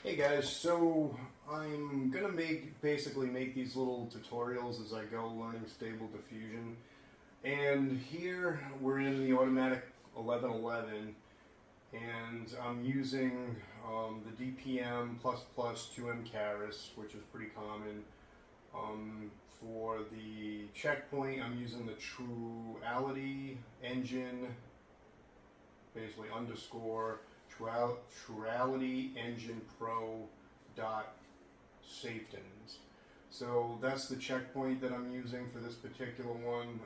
Hey guys, so I'm gonna basically make these little tutorials as I go learning stable diffusion. And here we're in the automatic 1111 and I'm using the DPM++ 2M Caris, which is pretty common. For the checkpoint, I'm using the Truality engine, basically underscore Truality Engine Pro dot Safetons. So that's the checkpoint that I'm using for this particular one.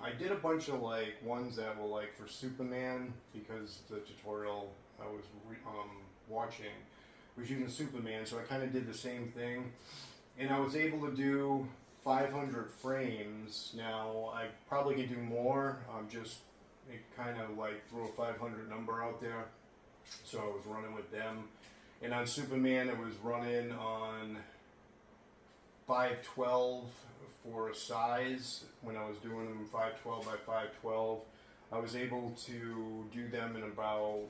I did a bunch of like ones that were like for Superman because the tutorial I was watching was using Superman, so I kind of did the same thing, and I was able to do 500 frames. Now I probably could do more. Just it kind of like threw a 500 number out there, so I was running with them. And on Superman, it was running on 512 for a size. When I was doing them 512 by 512, I was able to do them in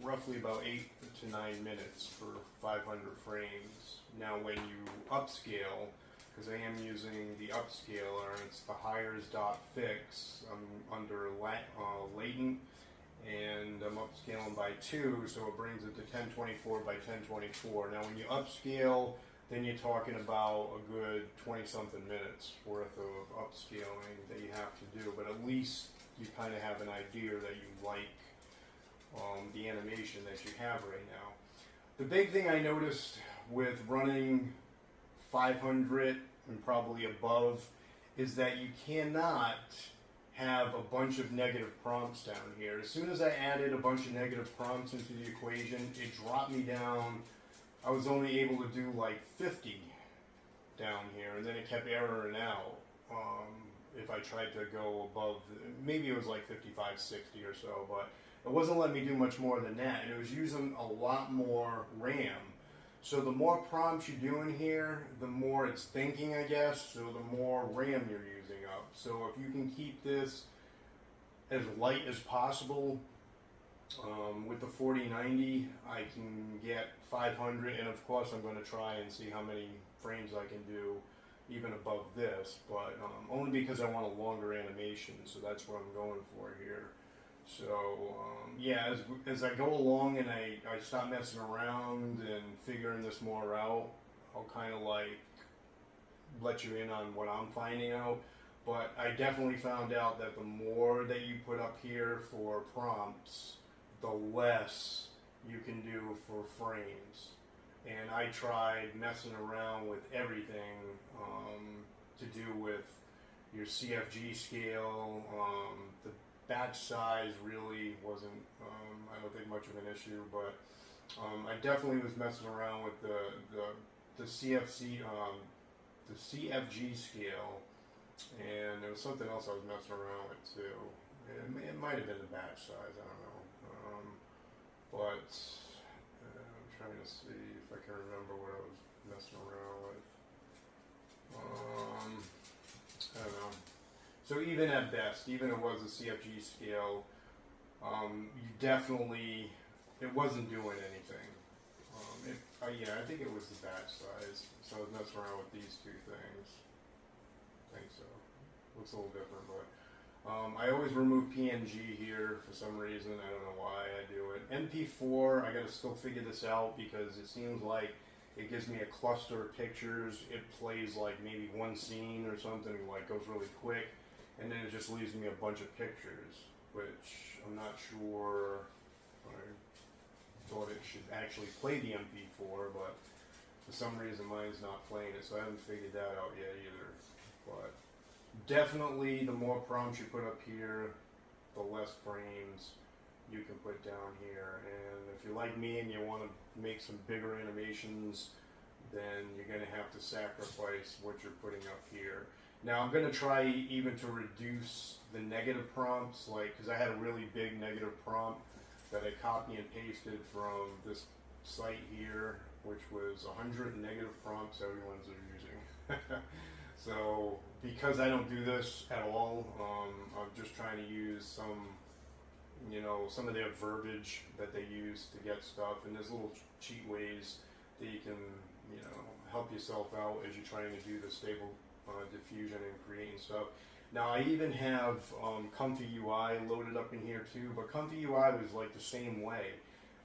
roughly about 8 to 9 minutes for 500 frames. Now when you upscale, because I am using the upscaler, and it's the hires dot fix. I'm under latent, and I'm upscaling by 2, so it brings it to 1024 by 1024. Now when you upscale, then you're talking about a good 20-something minutes worth of upscaling that you have to do, but at least you kind of have an idea that you like the animation that you have right now. The big thing I noticed with running 500 and probably above is that you cannot have a bunch of negative prompts down here. As soon as I added a bunch of negative prompts into the equation, it dropped me down. I was only able to do like 50 down here, and then it kept erroring out. If I tried to go above, maybe it was like 55, 60 or so, but it wasn't letting me do much more than that, and it was using a lot more RAM. So the more prompts you do in here, the more it's thinking, I guess, so the more RAM you're using up. So if you can keep this as light as possible, with the 4090, I can get 500, and of course I'm going to try and see how many frames I can do even above this, but only because I want a longer animation, so that's what I'm going for here. So yeah, as I go along and I stop messing around and figuring this more out, I'll kind of like let you in on what I'm finding out. But I definitely found out that the more that you put up here for prompts, the less you can do for frames. And I tried messing around with everything to do with your CFG scale. The batch size really wasn't, I don't think, much of an issue, but I definitely was messing around with the CFG scale, and there was something else I was messing around with too. It might have been the batch size, I don't know. But I'm trying to see if I can remember what I was messing around with. I don't know. So even at best, even if it was a CFG scale, you definitely, it wasn't doing anything. Yeah, I think it was the batch size. So I was messing around with these two things. I think so. Looks a little different, but I always remove PNG here for some reason. I don't know why I do it. MP4, I gotta still figure this out because it seems like it gives me a cluster of pictures. It plays like maybe one scene or something, like goes really quick, and then it just leaves me a bunch of pictures, which I'm not sure. I thought it should actually play the MP4, but for some reason mine's not playing it, so I haven't figured that out yet either. But definitely the more prompts you put up here, the less frames you can put down here. And if you're like me and you want to make some bigger animations, then you're going to have to sacrifice what you're putting up here. Now I'm going to try even to reduce the negative prompts, like, because I had a really big negative prompt that I copy and pasted from this site here, which was 100 negative prompts everyone's using. So because I don't do this at all, I'm just trying to use some of their verbiage that they use to get stuff, and there's little cheat ways that you can, you know, help yourself out as you're trying to do the stable diffusion and creating stuff. Now I even have Comfy UI loaded up in here too, but Comfy UI was like the same way.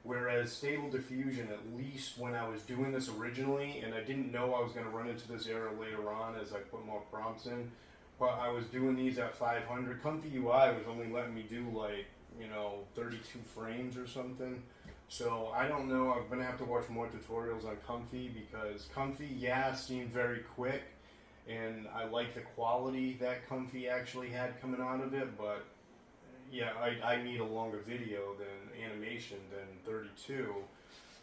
Whereas Stable Diffusion, at least when I was doing this originally, and I didn't know I was going to run into this error later on as I put more prompts in, but I was doing these at 500. Comfy UI was only letting me do like, you know, 32 frames or something. So I don't know, I'm going to have to watch more tutorials on Comfy, because Comfy, yeah, seemed very quick, and I like the quality that Comfy actually had coming out of it, but yeah, I need a longer video than animation than 32.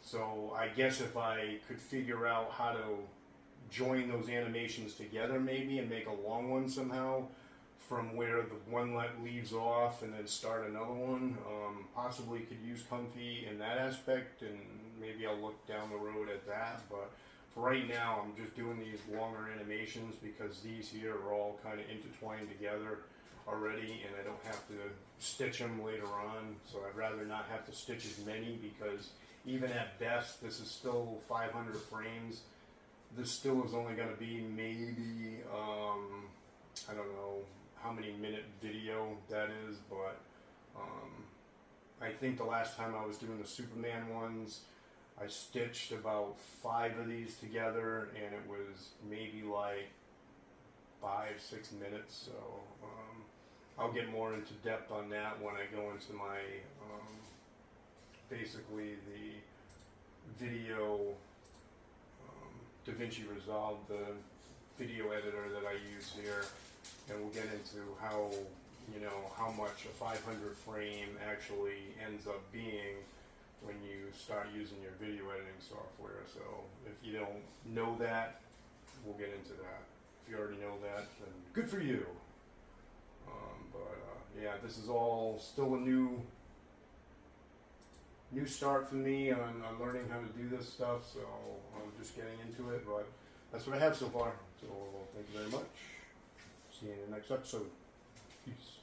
So I guess if I could figure out how to join those animations together maybe and make a long one somehow from where the one leaves off and then start another one, possibly could use Comfy in that aspect, and maybe I'll look down the road at that. But for right now, I'm just doing these longer animations because these here are all kind of intertwined together already, and I don't have to stitch them later on, so I'd rather not have to stitch as many, because even at best this is still 500 frames. This still is only going to be maybe I don't know how many minute video that is, but I think the last time I was doing the Superman ones, I stitched about 5 of these together, and it was maybe like 5-6 minutes. So I'll get more into depth on that when I go into my basically the video DaVinci Resolve, the video editor that I use here, and we'll get into how, you know, how much a 500 frame actually ends up being when you start using your video editing software. So if you don't know that, we'll get into that. If you already know that, then good for you. Yeah, this is all still a new start for me on learning how to do this stuff, so I'm just getting into it, but that's what I have so far. So thank you very much. See you in the next episode. Peace.